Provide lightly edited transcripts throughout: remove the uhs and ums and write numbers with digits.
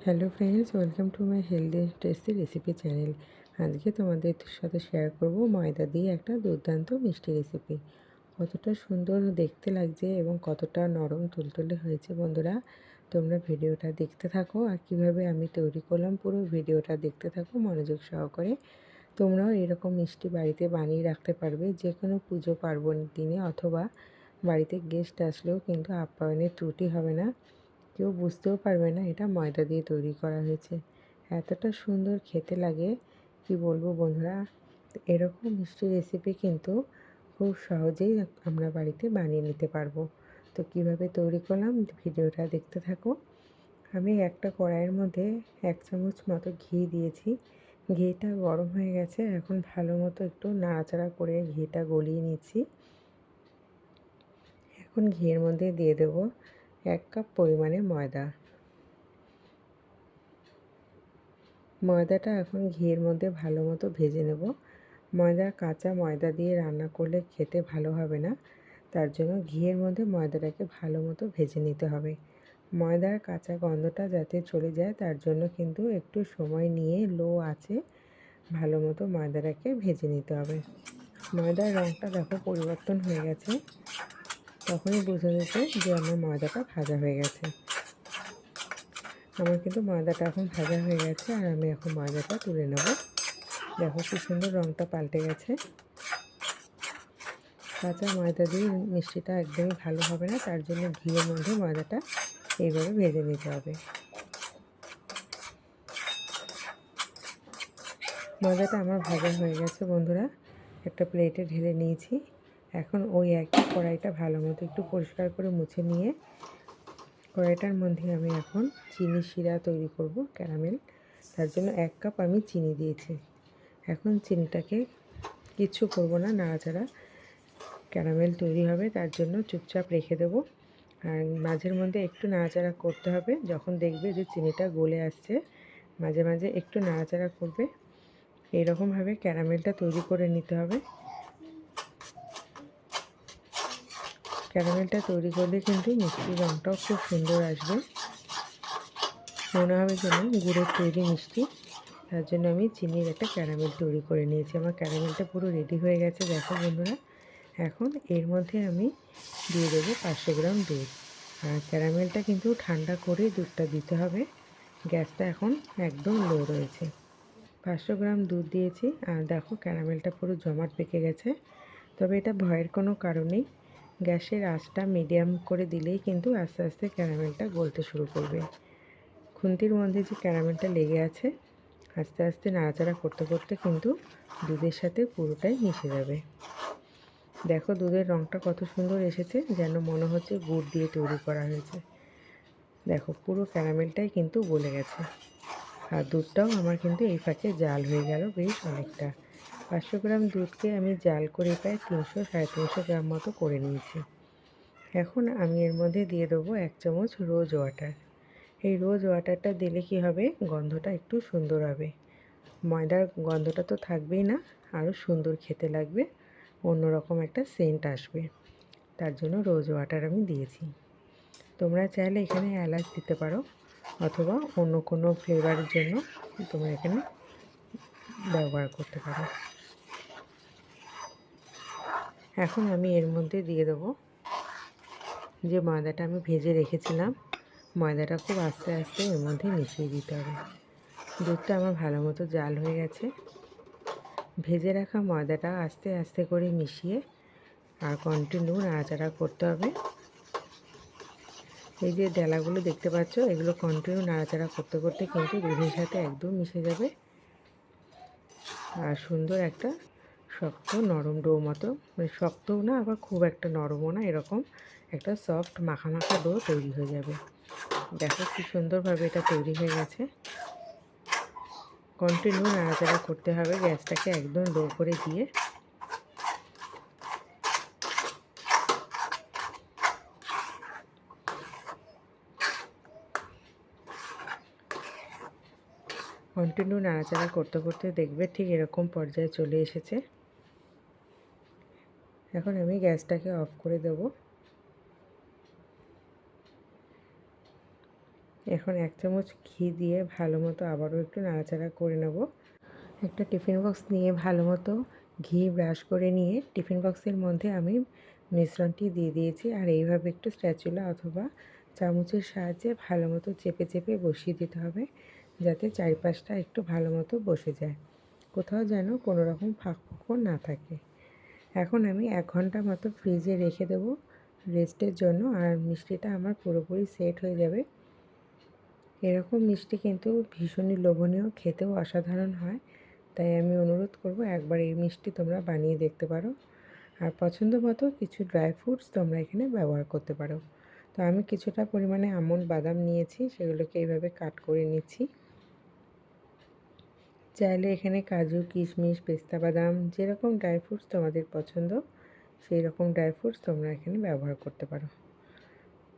Hello friends, welcome to my healthy tasty recipe channel. আজকে তোমাদের সাথে শেয়ার করব ময়দা দিয়ে একটা দুর্দান্ত মিষ্টি রেসিপি। কতটা সুন্দর দেখতে লাগছে এবং কতটা নরম তুলতুলে হয়েছে বন্ধুরা। তোমরা ভিডিওটা দেখতে থাকো আর কিভাবে আমি তৈরি করলাম পুরো ভিডিওটা দেখতে থাকো মনোযোগ সহকারে। তোমরাও এরকম মিষ্টি বাড়িতে বানিয়ে রাখতে পারবে যে কোনো পুজো পার্বণের দিনে, অথবা বাড়িতে গেস্ট আসলেও কিন্তু আপ্যায়নের ত্রুটি হবে না। কেউ বুঝতেও পারবে না এটা ময়দা দিয়ে তৈরি করা হয়েছে। এতটা সুন্দর খেতে লাগে কি বলবো বন্ধুরা। এরকম মিষ্টি রেসিপি কিন্তু খুব সহজেই আমরা বাড়িতে বানিয়ে নিতে পারবো। তো কিভাবে তৈরি করলাম ভিডিওটা দেখতে থাকো। আমি একটা কড়াইয়ের মধ্যে 1 চামচ মতো ঘি দিয়েছি। ঘিটা গরম হয়ে গেছে, এখন ভালো মতো একটু নাড়াচাড়া করে ঘিটা গলিয়ে নিচ্ছি। এখন ঘিয়ের মধ্যে দিয়ে দেবো 1 কাপ পরিমাণে ময়দা। ময়দাটা এখন ঘিয়ের মধ্যে ভালো মতো ভেজে নেব। কাঁচা ময়দা দিয়ে রান্না করলে খেতে ভালো হবে না, তার জন্য ঘিয়ের মধ্যে ময়দাটাকে ভালো মতো ভেজে নিতে হবে। ময়দার কাঁচা গন্ধটা যাতে চলে যায় তার জন্য কিন্তু একটু সময় নিয়ে লো আঁচে ভালো মতো ময়দাটাকে ভেজে নিতে হবে। ময়দার রঙটা দেখো পরিবর্তন হয়ে গেছে, তখনই বুঝে নিতে যে আমার ময়দাটা ভাজা হয়ে গেছে। আমার কিন্তু ময়দাটা এখন ভাজা হয়ে গেছে আর আমি এখন ময়দাটা তুলে নেব। দেখো কি সুন্দর রঙটা পাল্টে গেছে। কাঁচা ময়দা দিয়ে মিষ্টিটা একদমই ভালো হবে না, তার জন্য ঘিয়ের মধ্যে ময়দাটা এইভাবে ভেজে নিতে হবে। ময়দাটা আমার ভাজা হয়ে গেছে বন্ধুরা, একটা প্লেটে ঢেলে নিয়েছি। এখন ওই একই কড়াইটা ভালো মতো একটু পরিষ্কার করে মুছে নিয়ে কড়াইটার মধ্যে আমি এখন চিনি শিরা তৈরি করব, ক্যারামেল। তার জন্য 1 কাপ আমি চিনি দিয়েছি। এখন চিনিটাকে কিচ্ছু করব না, নাড়াচাড়া ক্যারামেল তৈরি হবে তার জন্য চুপচাপ রেখে দেবো। আর মাঝের মধ্যে একটু নাড়াচাড়া করতে হবে। যখন দেখবে যে চিনিটা গলে আসছে, মাঝে মাঝে একটু নাড়াচাড়া করবে। এইরকমভাবে ক্যারামেলটা তৈরি করে নিতে হবে। ক্যারামেলটা তৈরি করলে কিন্তু মিষ্টির রঙটাও খুব সুন্দর আসবে, মনে হবে যেন গুড়ের তৈরি মিষ্টি। তার জন্য আমি চিনির একটা ক্যারামেল তৈরি করে নিয়েছি। আমার ক্যারামেলটা পুরো রেডি হয়ে গেছে দেখো বন্ধুরা। এখন এর মধ্যে আমি দিয়ে দেবো 500 গ্রাম দুধ। আর ক্যারামেলটা কিন্তু ঠান্ডা করে দুধটা দিতে হবে। গ্যাসটা এখন একদম লো রয়েছে। 500 গ্রাম দুধ দিয়েছি আর দেখো ক্যারামেলটা পুরো জমাট পেকে গেছে। তবে এটা ভয়ের কোনো কারণ নেই, গ্যাসের আঁচটা মিডিয়াম করে দিলেই কিন্তু আস্তে আস্তে ক্যারামেলটা গলতে শুরু করবে। খুন্তির মধ্যে যে ক্যারামেলটা লেগে আছে, আস্তে আস্তে নাড়াচাড়া করতে করতে কিন্তু দুধের সাথে পুরোটাই মিশে যাবে। দেখো দুধের রঙটা কত সুন্দর এসেছে, যেন মনে হচ্ছে গুড় দিয়ে তৈরি করা হয়েছে। দেখো পুরো ক্যারামেলটাই কিন্তু গলে গেছে। আর দুধটাও আমার কিন্তু এই ফাঁকে জাল হয়ে গেল বেশ অনেকটা। 500 গ্রাম দুধকে আমি জাল করে প্রায় 300-350 গ্রাম মতো করে নিয়েছি। এখন আমি এর মধ্যে দিয়ে দেবো 1 চামচ রোজ ওয়াটার। এই রোজ ওয়াটারটা দিলে কি হবে, গন্ধটা একটু সুন্দর হবে। ময়দার গন্ধটা তো থাকবেই না, আরও সুন্দর খেতে লাগবে, অন্যরকম একটা সেন্ট আসবে। তার জন্য রোজ ওয়াটার আমি দিয়েছি। তোমরা চাইলে এখানে এলাচ দিতে পারো, অথবা অন্য কোনো ফ্লেভারের জন্য তোমরা এখানে ব্যবহার করতে পারো। এখন আমি এর মধ্যে দিয়ে দেবো যে ময়দাটা আমি ভেজে রেখেছিলাম। ময়দাটা খুব আস্তে আস্তে এর মধ্যে মিশিয়ে দিতে হবে। দুধটা আমার ভালো মতো জাল হয়ে গেছে। ভেজে রাখা ময়দাটা আস্তে আস্তে করে মিশিয়ে আর কন্টিনিউ নাড়াচাড়া করতে হবে। এই যে ডেলাগুলো দেখতে পাচ্ছ, এগুলো কন্টিনিউ নাড়াচাড়া করতে করতে কিন্তু দুধের সাথে একদম মিশে যাবে। আর সুন্দর একটা শক্ত নরম ডো মতো, মানে শক্তও না আবার খুব একটা নরমও না, এরকম একটা সফট মাখা মাখা ডো তৈরি হয়ে যাবে। দেখো কি সুন্দরভাবে এটা তৈরি হয়ে গেছে। কন্টিনিউ নাড়াচাড়া করতে হবে, গ্যাসটাকে একদম লো করে দিয়ে। কন্টিনিউ নাড়াচাড়া করতে করতে দেখবে ঠিক এরকম পর্যায়ে চলে এসেছে। এখন আমি গ্যাসটাকে অফ করে দেব। এখন 1 চামচ ঘি দিয়ে ভালো মতো আবারও একটু নাড়াচাড়া করে নেব। একটা টিফিন বক্স নিয়ে ভালো মতো ঘি ব্রাশ করে নিয়ে টিফিন বক্সের মধ্যে আমি মিশ্রণটি দিয়ে দিয়েছি। আর এইভাবে একটু স্প্যাচুলা অথবা চামচের সাহায্যে ভালো মতো চেপে চেপে বসিয়ে দিতে হবে, যাতে চারিপাশটা একটু ভালো মতো বসে যায়, কোথাও যেন কোনো রকম ফাঁক ফোকর না থাকে। এখন আমি 1 ঘন্টা মতো ফ্রিজে রেখে দেবো রেস্টের জন্য, আর মিষ্টিটা আমার পুরোপুরি সেট হয়ে যাবে। এরকম মিষ্টি কিন্তু ভীষণই লোভনীয়, খেতেও অসাধারণ হয়। তাই আমি অনুরোধ করব একবার এই মিষ্টি তোমরা বানিয়ে দেখতে পারো। আর পছন্দ মতো কিছু ড্রাই ফ্রুটস তোমরা এখানে ব্যবহার করতে পারো। তো আমি কিছুটা পরিমাণে আমন্ড বাদাম নিয়েছি, সেগুলোকে এইভাবে কাট করে নিচ্ছি। চাইলে এখানে কাজু, কিশমিশ, পেস্তা বাদাম যেরকম ড্রাই ফ্রুটস তোমাদের পছন্দ সেই রকম ড্রাই ফ্রুটস তোমরা এখানে ব্যবহার করতে পারো।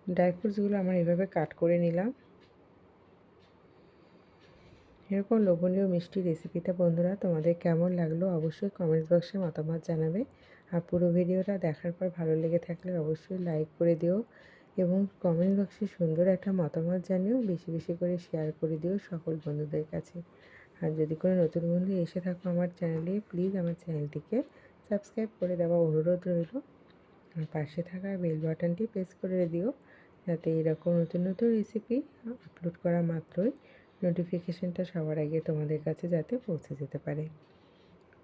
ড্রাই ফ্রুটসগুলো আমার এভাবে কাট করে নিলাম। এরকম লোভনীয় মিষ্টি রেসিপিটা বন্ধুরা তোমাদের কেমন লাগলো অবশ্যই কমেন্টস বক্সে মতামত জানাবে। আর পুরো ভিডিওটা দেখার পর ভালো লেগে থাকলে অবশ্যই লাইক করে দিও এবং কমেন্ট বক্সে সুন্দর একটা মতামত জানিও, বেশি বেশি করে শেয়ার করে দিও সকল বন্ধুদের কাছে। আর যদি কোনো নতুন বন্ধু এসে থাকো আমার চ্যানেলে, প্লিজ আমার চ্যানেলটিকে সাবস্ক্রাইব করে দেওয়া অনুরোধ রইল। আর পাশে থাকা বেল বাটনটি প্রেস করে দিও, যাতে এরকম নতুন নতুন রেসিপি আপলোড করা মাত্রই নোটিফিকেশানটা সবার আগে তোমাদের কাছে যাতে পৌঁছে যেতে পারে।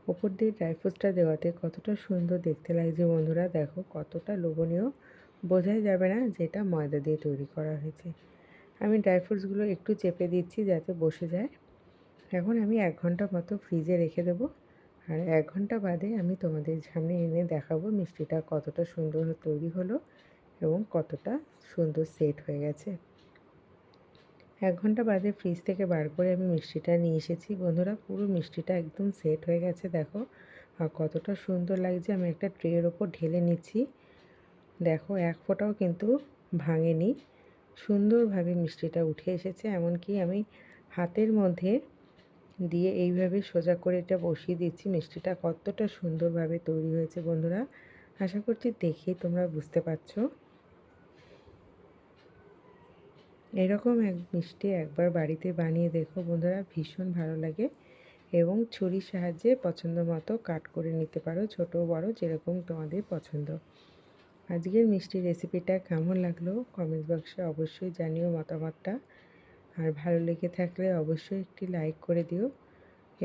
ওপর দিয়ে ড্রাই ফ্রুটসটা দেওয়াতে কতটা সুন্দর দেখতে লাগছে বন্ধুরা, দেখো কতটা লোভনীয়, বোঝাই যাবে না যেটা ময়দা দিয়ে তৈরি করা হয়েছে। আমি ড্রাই ফ্রুটসগুলো একটু চেপে দিচ্ছি যাতে বসে যায়। এখন আমি 1 ঘন্টা মতো ফ্রিজে রেখে দেবো। আর 1 ঘন্টা বাদে আমি তোমাদের সামনে এনে দেখাবো মিষ্টিটা কতটা সুন্দর তৈরি হলো এবং কতটা সুন্দর সেট হয়ে গেছে। 1 ঘন্টা বাদে ফ্রিজ থেকে বার করে আমি মিষ্টিটা নিয়ে এসেছি বন্ধুরা। পুরো মিষ্টিটা একদম সেট হয়ে গেছে, দেখো আর কতটা সুন্দর লাগছে। আমি একটা ট্রের ওপর ঢেলে নিচ্ছি, দেখো এক ফোঁটাও কিন্তু ভাঙেনি, সুন্দরভাবে মিষ্টিটা উঠে এসেছে। এমনকি আমি হাতের মধ্যে দিয়ে এইভাবে সোজা করে এটা বসিয়ে দিচ্ছি। মিষ্টিটা কতটা সুন্দরভাবে তৈরি হয়েছে বন্ধুরা, আশা করছি দেখেই তোমরা বুঝতে পারছো। এরকম এক মিষ্টি একবার বাড়িতে বানিয়ে দেখো বন্ধুরা, ভীষণ ভালো লাগে। এবং ছুরির সাহায্যে পছন্দ মতো কাট করে নিতে পারো, ছোট বড় যেরকম তোমাদের পছন্দ। আজকের মিষ্টি রেসিপিটা কেমন লাগলো কমেন্ট বক্সে অবশ্যই জানিও মতামতটা। আর ভালো লেগে থাকলে অবশ্যই একটি লাইক করে দিও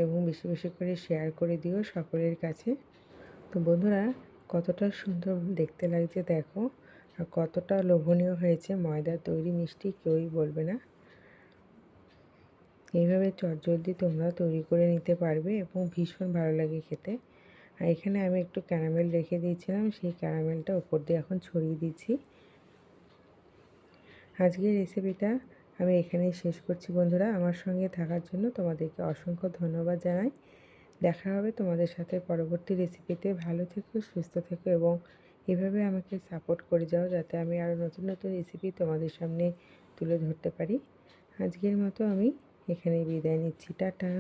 এবং বেশি বেশি করে শেয়ার করে দিও সকলের কাছে। তো বন্ধুরা কতটা সুন্দর দেখতে লাগছে দেখো, আর কতটা লোভনীয় হয়েছে। ময়দার তৈরি মিষ্টি কেউই বলবে না। এইভাবে চটজলদি তোমরা তৈরি করে নিতে পারবে এবং ভীষণ ভালো লাগে খেতে। আর এখানে আমি একটু ক্যারামেল রেখে দিয়েছিলাম, সেই ক্যারামেলটা উপর দিয়ে এখন ছড়িয়ে দিচ্ছি। আজকের রেসিপিটা আমি এখানেই শেষ করছি বন্ধুরা। আমার সঙ্গে থাকার জন্য তোমাদেরকে অসংখ্য ধন্যবাদ জানাই। দেখা হবে তোমাদের সাথে পরবর্তী রেসিপিতে। ভালো থেকো, সুস্থ থেকো এবং এভাবে আমাকে সাপোর্ট করে যাও, যাতে আমি আরও নতুন নতুন রেসিপি তোমাদের সামনে তুলে ধরতে পারি। আজকের মতো আমি এখানেই বিদায় নিচ্ছি, টাটা।